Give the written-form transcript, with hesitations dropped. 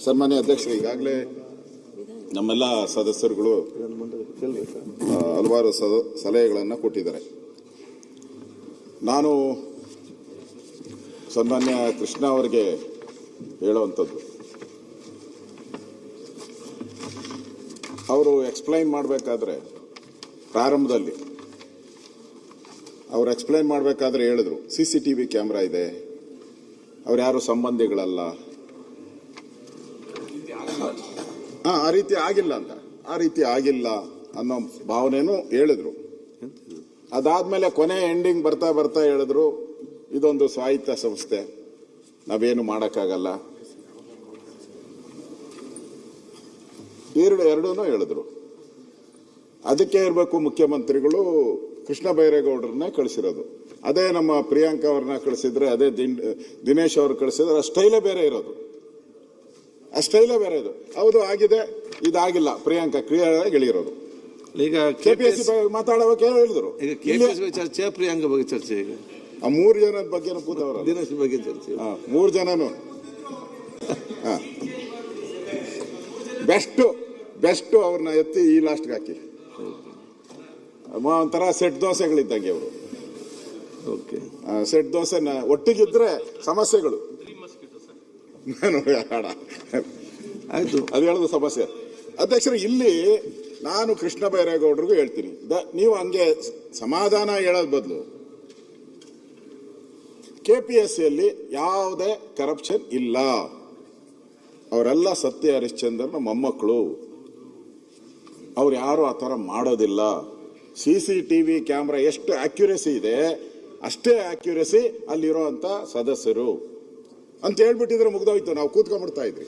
ಸನ್ಮಾನ್ಯ ಅಧ್ಯಕ್ಷರು, ಈಗಾಗಲೇ ನಮ್ಮೆಲ್ಲ ಸದಸ್ಯರುಗಳು ಹಲವಾರು ಸಲಹೆಗಳನ್ನು ಕೊಟ್ಟಿದ್ದಾರೆ. ನಾನು ಸನ್ಮಾನ್ಯ ಕೃಷ್ಣ ಅವರಿಗೆ ಹೇಳುವಂಥದ್ದು, ಅವರು ಎಕ್ಸ್ಪ್ಲೈನ್ ಮಾಡಬೇಕಾದ್ರೆ ಪ್ರಾರಂಭದಲ್ಲಿ ಅವರು ಎಕ್ಸ್ಪ್ಲೈನ್ ಮಾಡಬೇಕಾದ್ರೆ ಹೇಳಿದ್ರು CCTV ಕ್ಯಾಮ್ರಾ ಇದೆ, ಅವ್ರು ಯಾರು ಸಂಬಂಧಿಗಳಲ್ಲ, ಆ ರೀತಿ ಆಗಿಲ್ಲ ಅಂತ, ಆ ರೀತಿ ಆಗಿಲ್ಲ ಅನ್ನೋ ಭಾವನೆನೂ ಹೇಳಿದ್ರು. ಅದಾದ್ಮೇಲೆ ಕೊನೆ ಎಂಡಿಂಗ್ ಬರ್ತಾ ಬರ್ತಾ ಹೇಳಿದ್ರು ಇದೊಂದು ಸ್ವಾಯತ್ತ ಸಂಸ್ಥೆ, ನಾವೇನು ಮಾಡೋಕ್ಕಾಗಲ್ಲ, ಎರಡೂ ಹೇಳಿದ್ರು. ಅದಕ್ಕೆ ಇರಬೇಕು ಮುಖ್ಯಮಂತ್ರಿಗಳು ಕೃಷ್ಣ ಬೈರೇಗೌಡರನ್ನೇ ಕಳಿಸಿರೋದು. ಅದೇ ನಮ್ಮ ಪ್ರಿಯಾಂಕಾ ಅವ್ರನ್ನ ಕಳಿಸಿದ್ರೆ, ಅದೇ ದಿನೇಶ್ ಅವ್ರು ಕಳಿಸಿದ್ರೆ ಆ ಸ್ಟೈಲೇ ಬೇರೆ ಇರೋದು, ಆ ಸ್ಟೈಲೇ ಬೇರೆ ಇದು. ಹೌದು ಆಗಿದೆ, ಇದಾಗಿಲ್ಲ, ಪ್ರಿಯಾಂಕಾ ಕ್ಲಿಯರ್ ಆಗಿ ಹೇಳಿರೋದು. ಈಗ KPSC ಮಾತಾಡೋಕೆ ಹೇಳಿದ್ರು. ಈಗ KPSC ಚರ್ಚೆ, ಪ್ರಿಯಾಂಕಾ ಬಗ್ಗೆ ಚರ್ಚೆ, ಈಗ ಆ 3 ಜನದ ಬಗ್ಗೆ ಕೂತವ್ರ, ದಿನೇಶ್ ಬಗ್ಗೆ ಚರ್ಚೆ, 3 ಜನನು ಬೆಸ್ಟ್ ಅವ್ರನ್ನ ಎತ್ತಿ ಈ ಲಾಸ್ಟ್ಗೆ ಹಾಕಿ ಒಂಥರ ಸೆಟ್ ದೋಸೆಗಳಿದ್ದಂಗೆ ಅವರು. ಸೆಟ್ ದೋಸೆ ಒಟ್ಟಿಗಿದ್ರೆ ಸಮಸ್ಯೆಗಳು ಆಯ್ತು, ಅದು ಹೇಳೋದು ಸಮಸ್ಯೆ. ಅಧ್ಯಕ್ಷರು, ಇಲ್ಲಿ ನಾನು ಕೃಷ್ಣ ಬೈರೇಗೌಡರಿಗೂ ಹೇಳ್ತೀನಿ, ನೀವು ಹಂಗೆ ಸಮಾಧಾನ ಹೇಳೋದ್ ಬದಲು KPSCಯಲ್ಲಿ ಯಾವುದೇ ಕರಪ್ಷನ್ ಇಲ್ಲ, ಅವರೆಲ್ಲ ಸತ್ಯ ಹರಿಶ್ಚಂದ್ರನ ಮೊಮ್ಮಕ್ಕಳು, ಅವ್ರು ಯಾರು ಆ ಥರ ಮಾಡೋದಿಲ್ಲ. CCTV ಕ್ಯಾಮ್ರಾ ಎಷ್ಟು ಅಕ್ಯುರೇಸಿ ಇದೆ ಅಷ್ಟೇ ಅಕ್ಯುರೇಸಿ ಅಲ್ಲಿರುವಂತ ಸದಸ್ಯರು ಅಂತ ಹೇಳ್ಬಿಟ್ಟಿದ್ರೆ ಮುಗ್ದೋಯ್ತು, ನಾವು ಕೂತ್ಕೊಂಡ್ಬಿಡ್ತಾ ಇದ್ರಿ.